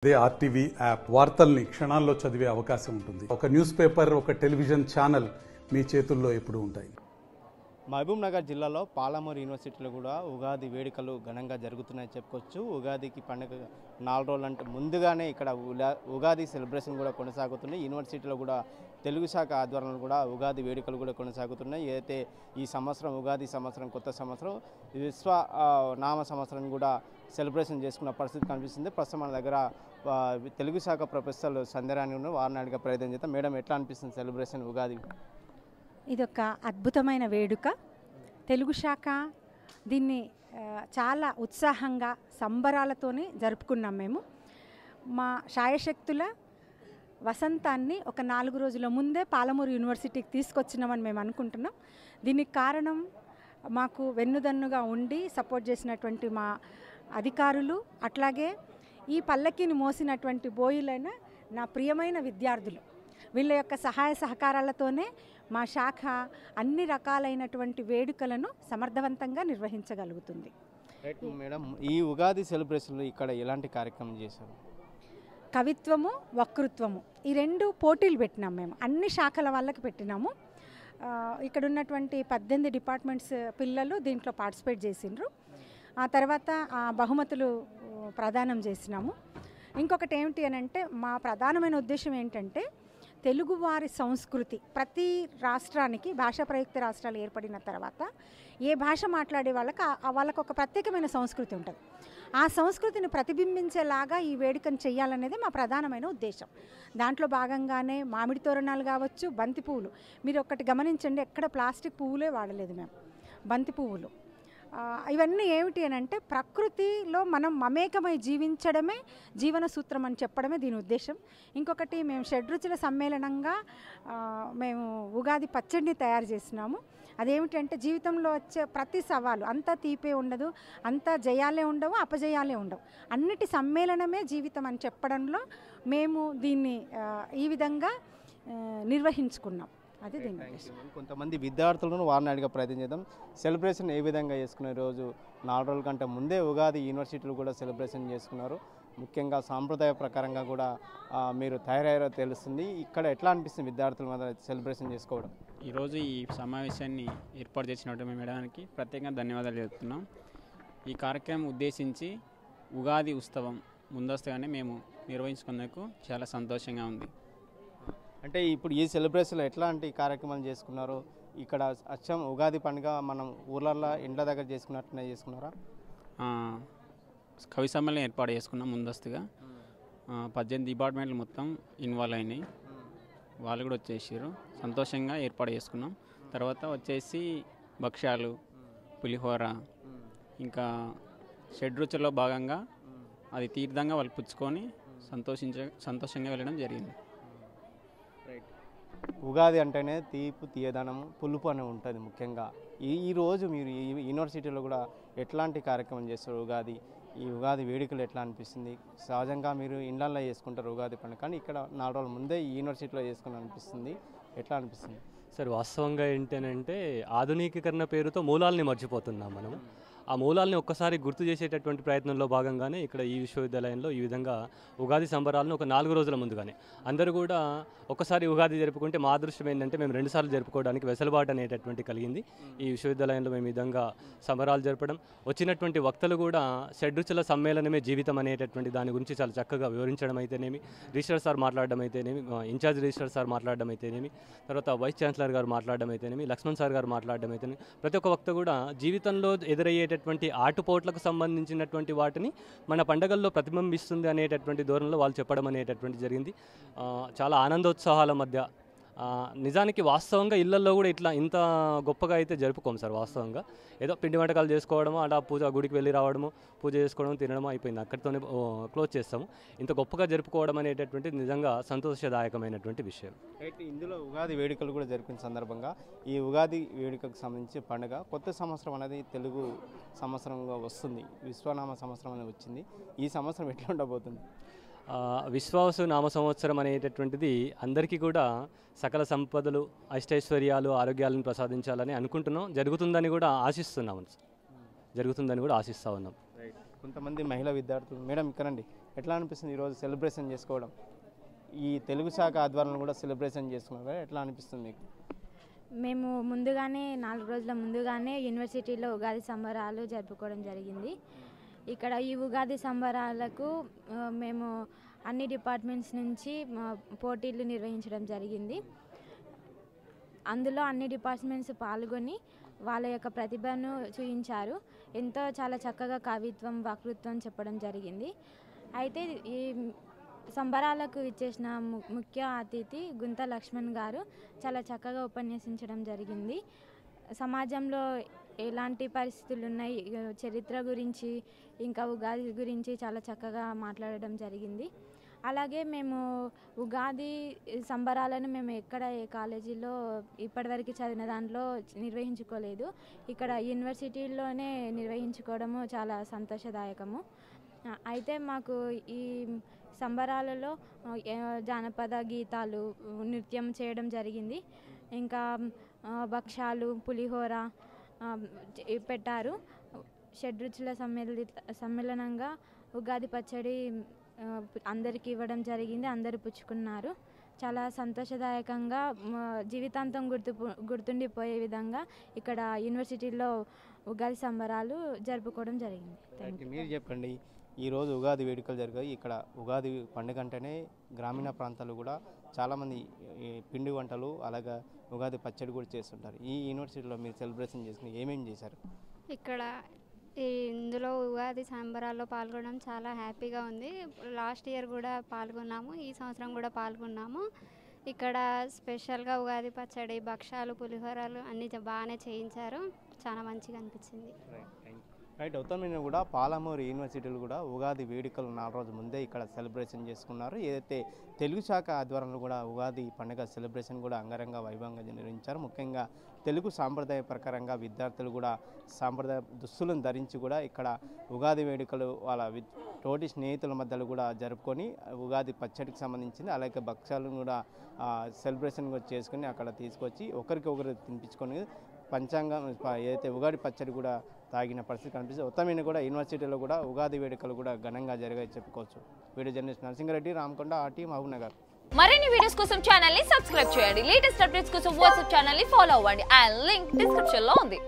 అదే RTV app వార్తల్ని క్షణాల్లో చదివే అవకాశం ఉంటుంది. ఒక న్యూస్ పేపర్, ఒక టెలివిజన్ ఛానల్ మీ చేతుల్లో ఎప్పుడూ ఉంటాయి. మహబూబ్ నగర్ జిల్లాలో పాలమూరు యూనివర్సిటీలో కూడా ఉగాది వేడుకలు ఘనంగా జరుగుతున్నాయని చెప్పుకోవచ్చు. ఉగాదికి పండుగ 4 రోజులు అంటే ముందుగానే ఇక్కడ ఉగాది సెలబ్రేషన్ కూడా కొనసాగుతున్నాయి. యూనివర్సిటీలో కూడా తెలుగు శాఖ ఆధ్వర్యంలో కూడా ఉగాది వేడుకలు కూడా కొనసాగుతున్నాయి. ఏదైతే ఈ సంవత్సరం ఉగాది సంవత్సరం, కొత్త సంవత్సరం నామ సంవత్సరం కూడా సెలబ్రేషన్ చేసుకున్న పరిస్థితి కనిపిస్తుంది. ప్రస్తుతం మన దగ్గర తెలుగు శాఖ ప్రొఫెసర్ సంధ్యారాణి ఉన్నారు. వారిని అడిగే ప్రయత్నం చేద్దాం. మేడం, ఎట్లా అనిపిస్తుంది సెలబ్రేషన్ ఉగాది? ఇదొక అద్భుతమైన వేడుక. తెలుగు శాఖ దీన్ని చాలా ఉత్సాహంగా సంబరాలతోనే జరుపుకున్నాం. మేము మా శాయశక్తుల వసంతాన్ని ఒక 4 రోజుల ముందే పాలమూరు యూనివర్సిటీకి తీసుకొచ్చినామని మేము అనుకుంటున్నాం. దీనికి కారణం మాకు వెన్నుదన్నుగా ఉండి సపోర్ట్ చేసినటువంటి మా అధికారులు, అట్లాగే ఈ పల్లకిని మోసినటువంటి బోయిలైన నా ప్రియమైన విద్యార్థులు, వీళ్ళ యొక్క సహాయ సహకారాలతోనే మా శాఖ అన్ని రకాలైనటువంటి వేడుకలను సమర్థవంతంగా నిర్వహించగలుగుతుంది. రైట్ మేడం, ఈ ఉగాది సెలబ్రేషన్లో ఇక్కడ ఎలాంటి కార్యక్రమం చేశారు? కవిత్వము, వక్తృత్వము ఈ 2 పోటీలు పెట్టినాం. మేము అన్ని శాఖల వాళ్ళకి పెట్టినాము. ఇక్కడ ఉన్నటువంటి 18 డిపార్ట్మెంట్స్ పిల్లలు దీంట్లో పార్టిసిపేట్ చేసిండ్రు. ఆ తర్వాత బహుమతులు ప్రదానం చేసినాము. ఇంకొకటి ఏమిటి అని అంటే, మా ప్రధానమైన ఉద్దేశం ఏంటంటే, తెలుగువారి సంస్కృతి ప్రతి రాష్ట్రానికి భాషా ప్రయుక్త రాష్ట్రాలు ఏర్పడిన తర్వాత ఏ భాష మాట్లాడే వాళ్ళకు ఒక ప్రత్యేకమైన సంస్కృతి ఉంటుంది. ఆ సంస్కృతిని ప్రతిబింబించేలాగా ఈ వేడుకను చేయాలనేది మా ప్రధానమైన ఉద్దేశం. దాంట్లో భాగంగానే మామిడి తోరణాలు కావచ్చు, బంతి పువ్వులు. మీరు ఒక్కటి గమనించండి, ఎక్కడ ప్లాస్టిక్ పువ్వులే వాడలేదు మేము, బంతి పువ్వులు. ఇవన్నీ ఏమిటి అని అంటే, ప్రకృతిలో మనం మమేకమై జీవించడమే జీవన సూత్రం అని చెప్పడమే దీని ఉద్దేశం. ఇంకొకటి, మేము షడ్రుచుల సమ్మేళనంగా మేము ఉగాది పచ్చడిని తయారు చేసినాము. అదేమిటంటే, జీవితంలో వచ్చే ప్రతి సవాలు అంతా తీపే ఉండదు, అంతా జయాలే ఉండవు, అపజయాలే ఉండవు, అన్నిటి సమ్మేళనమే జీవితం అని చెప్పడంలో మేము దీన్ని ఈ విధంగా నిర్వహించుకున్నాం. అది దీని ఉద్దేశం. కొంతమంది విద్యార్థులను వారిని అడిగే ప్రయత్నం చేద్దాం. సెలబ్రేషన్ ఏ విధంగా చేసుకునే రోజు 4 రోజుల కంటే ముందే ఉగాది యూనివర్సిటీలు కూడా సెలబ్రేషన్ చేసుకున్నారు. ముఖ్యంగా సాంప్రదాయ ప్రకారంగా కూడా మీరు తయారయ్యారో తెలుస్తుంది. ఇక్కడ ఎట్లా అనిపిస్తుంది విద్యార్థుల మీద సెలబ్రేషన్ చేసుకోవడం? ఈరోజు ఈ సమావేశాన్ని ఏర్పాటు చేసినటువంటి మేడానికి ప్రత్యేకంగా ధన్యవాదాలు చెప్తున్నాం. ఈ కార్యక్రమం ఉద్దేశించి ఉగాది ఉత్సవం ముందస్తుగానే మేము నిర్వహించుకున్నందుకు చాలా సంతోషంగా ఉంది. అంటే ఇప్పుడు ఈ సెలబ్రేషన్లో ఎట్లాంటి కార్యక్రమాలు చేసుకున్నారు? ఇక్కడ అచ్చం ఉగాది పండుగ మనం ఊర్లల్లో ఇండ్ల దగ్గర చేసుకున్నట్టునే చేసుకున్నారా? కవి సమ్మేళనం ఏర్పాటు చేసుకున్నాం ముందస్తుగా. 18 డిపార్ట్మెంట్లు మొత్తం ఇన్వాల్వ్ అయినాయి, వాళ్ళు కూడా వచ్చేసారు. సంతోషంగా ఏర్పాటు చేసుకున్నాం. తర్వాత వచ్చేసి భక్ష్యాలు, పులిహోర, ఇంకా షడ్రుచుల్లో భాగంగా అది తీర్థంగా వాళ్ళు పుచ్చుకొని సంతోషంగా వెళ్ళడం జరిగింది. ఉగాది అంటేనే తీపి, తీయదనము, పులుపు అని ఉంటుంది. ముఖ్యంగా ఈరోజు మీరు ఈ యూనివర్సిటీలో కూడా ఎట్లాంటి కార్యక్రమం చేస్తారు? ఈ ఉగాది వేడుకలు ఎట్లా అనిపిస్తుంది? సహజంగా మీరు ఇండ్లల్లో చేసుకుంటారు ఉగాది పండుగ, కానీ ఇక్కడ 4 రోజుల ముందే ఈ యూనివర్సిటీలో చేసుకుని అనిపిస్తుంది. ఎట్లా అనిపిస్తుంది సార్? వాస్తవంగా ఏంటంటే, ఆధునికీకరణ పేరుతో మూలాల్ని మర్చిపోతున్నాం మనం. ఆ మూలాల్ని ఒక్కసారి గుర్తు చేసేటటువంటి ప్రయత్నంలో భాగంగానే ఇక్కడ ఈ విశ్వవిద్యాలయంలో ఈ విధంగా ఉగాది సంబరాలను ఒక 4 రోజుల ముందుగానే అందరూ కూడా ఒకసారి ఉగాది జరుపుకుంటే, మా అదృష్టం ఏంటంటే మేము 2 సార్లు జరుపుకోవడానికి వెసులుబాటు అనేటటువంటి కలిగింది. ఈ విశ్వవిద్యాలయంలో మేము ఈ విధంగా సంబరాలు జరపడం, వచ్చినటువంటి వక్తలు కూడా షడ్రుచుల సమ్మేళనమే జీవితం అనేటటువంటి దాని గురించి చాలా చక్కగా వివరించడం అయితేనేమి, రిజిస్టర్ సార్ మాట్లాడడం అయితేనేమి, ఇన్ఛార్జ్ రిజిస్టర్ సార్ మాట్లాడడం అయితేనేమి, తర్వాత వైస్ ఛాన్సలర్ గారు మాట్లాడడం అయితేనేమి, లక్ష్మణ్ సార్ గారు మాట్లాడడం అయితేనేమి, ప్రతి ఒక్క వక్త కూడా జీవితంలో ఎదురయ్యేటటువంటి ఆటుపోట్లకు సంబంధించినటువంటి వాటిని మన పండుగల్లో ప్రతిబింబిస్తుంది అనేటటువంటి ధోరణిలో వాళ్ళు చెప్పడం అనేటటువంటి జరిగింది. చాలా ఆనందోత్సాహాల మధ్య, నిజానికి వాస్తవంగా ఇళ్లలో కూడా ఇంత గొప్పగా అయితే జరుపుకోము సార్. వాస్తవంగా ఏదో పిండి వంటకాలు చేసుకోవడము, అలా గుడికి వెళ్ళి రావడము, పూజ చేసుకోవడం, తినడం అయిపోయింది, అక్కడితోనే క్లోజ్ చేస్తాము. ఇంత గొప్పగా జరుపుకోవడం అనేటటువంటి నిజంగా సంతోషదాయకమైనటువంటి విషయం. అయితే ఇందులో ఉగాది వేడుకలు కూడా జరిపిన సందర్భంగా ఈ ఉగాది వేడుకకు సంబంధించి పండుగ కొత్త సంవత్సరం అనేది తెలుగు సంవత్సరంగా వస్తుంది. విశ్వనామ సంవత్సరం అనేది వచ్చింది. ఈ సంవత్సరం ఎట్లా ఉండబోతుంది? విశ్వావసు నామ సంవత్సరం అనేటటువంటిది అందరికీ కూడా సకల సంపదలు, అష్టైశ్వర్యాలు, ఆరోగ్యాలను ప్రసాదించాలని అనుకుంటున్నాం. జరుగుతుందని కూడా ఆశిస్తున్నాం. జరుగుతుందని కూడా ఆశిస్తూ ఉన్నాం. కొంతమంది మహిళా విద్యార్థులు, మేడం ఇక్కడండి, ఎట్లా అనిపిస్తుంది ఈరోజు సెలబ్రేషన్ చేసుకోవడం? ఈ తెలుగు శాఖ ఆధ్వర్యంలో కూడా సెలబ్రేషన్ చేసుకున్నారు కదా, ఎట్లా అనిపిస్తుంది మీకు? మేము ముందుగానే 4 రోజుల ముందుగానే యూనివర్సిటీలో ఉగాది సంబరాలు జరుపుకోవడం జరిగింది. ఇక్కడ ఈ ఉగాది సంబరాలకు మేము అన్ని డిపార్ట్మెంట్స్ నుంచి పోటీలు నిర్వహించడం జరిగింది. అందులో అన్ని డిపార్ట్మెంట్స్ పాల్గొని వాళ్ళ యొక్క ప్రతిభను చూపించారు. చాలా చక్కగా కవిత్వం, వక్తృత్వం చెప్పడం జరిగింది. అయితే ఈ సంబరాలకు ఇచ్చేసిన ముఖ్య అతిథి గుంత లక్ష్మణ్ గారు చాలా చక్కగా ఉపన్యసించడం జరిగింది. సమాజంలో ఎలాంటి పరిస్థితులు ఉన్నాయి, చరిత్ర గురించి, ఇంకా ఉగాది గురించి చాలా చక్కగా మాట్లాడడం జరిగింది. అలాగే మేము ఉగాది సంబరాలను మేము ఎక్కడ ఏ కాలేజీలో ఇప్పటివరకు చదివిన దాంట్లో నిర్వహించుకోలేదు. ఇక్కడ యూనివర్సిటీలోనే నిర్వహించుకోవడము చాలా సంతోషదాయకము. అయితే మాకు ఈ సంబరాలలో జానపద గీతాలు, నృత్యం చేయడం జరిగింది. ఇంకా భక్షాలు, పులిహోర పెట్టారు. షడ్రుచుల సమ్మేళనంగా ఉగాది పచ్చడి అందరికీ ఇవ్వడం జరిగింది. అందరూ పుచ్చుకున్నారు. చాలా సంతోషదాయకంగా జీవితాంతం గుర్తుండిపోయే విధంగా ఇక్కడ యూనివర్సిటీలో ఉగాది సంబరాలు జరుపుకోవడం జరిగింది. మీరు చెప్పండి, ఈరోజు ఉగాది వేడుకలు జరిగాయి. ఇక్కడ ఉగాది పండుగ అంటేనే గ్రామీణ ప్రాంతాలు కూడా చాలామంది పిండి వంటలు అలాగే ఉగాది పచ్చడి కూడా చేస్తుంటారు. ఈ యూనివర్సిటీలో మీరు సెలబ్రేషన్ చేసుకుని ఏమేమి చేశారు? ఇక్కడ ఇందులో ఉగాది సంబరాల్లో పాల్గొనడం చాలా హ్యాపీగా ఉంది. లాస్ట్ ఇయర్ కూడా పాల్గొన్నాము, ఈ సంవత్సరం కూడా పాల్గొన్నాము. ఇక్కడ స్పెషల్గా ఉగాది పచ్చడి, భక్షాలు, పులిహోరాలు అన్నీ బాగానే చేయించారు. చాలా మంచిగా అనిపించింది. రైట్. ఉత్తమైన కూడా పాలమూరు యూనివర్సిటీలు కూడా ఉగాది వేడుకలు 4 రోజుల ముందే ఇక్కడ సెలబ్రేషన్ చేసుకున్నారు. ఏదైతే తెలుగు శాఖ ఆధ్వర్యంలో కూడా ఉగాది పండుగ సెలబ్రేషన్ కూడా అంగరంగ వైభవంగా నిర్వహించారు. ముఖ్యంగా తెలుగు సాంప్రదాయ ప్రకారంగా విద్యార్థులు కూడా సాంప్రదాయ దుస్తులను ధరించి కూడా ఇక్కడ ఉగాది వేడుకలు వాళ్ళ తోటి స్నేహితుల మధ్యలో కూడా జరుపుకొని ఉగాది పచ్చడికి సంబంధించింది అలాగే భక్ష్యాలను కూడా సెలబ్రేషన్ కూడా చేసుకొని అక్కడ తీసుకొచ్చి ఒకరికొకరు తినిపించుకొని పంచాంగం ఏదైతే ఉగాది పచ్చడి కూడా తాగిన పరిస్థితి కనిపిస్తుంది. ఉత్తమైన కూడా యూనివర్సిటీలో కూడా ఉగాది వేడుకలు కూడా ఘనంగా జరిగాయి చెప్పుకోవచ్చు. Video journalist Narasimha Reddy, Ramakonda, RT, Mahabubnagar. మరిన్ని వీడియోస్ కోసం ఛానల్ ని సబ్స్క్రైబ్ చేయండి. లేటెస్ట్ అప్డేట్స్ కోసం వాట్సాప్ ఛానల్ ని ఫాలో అవ్వండి. ఆ లింక్ డిస్క్రిప్షన్ లో ఉంది.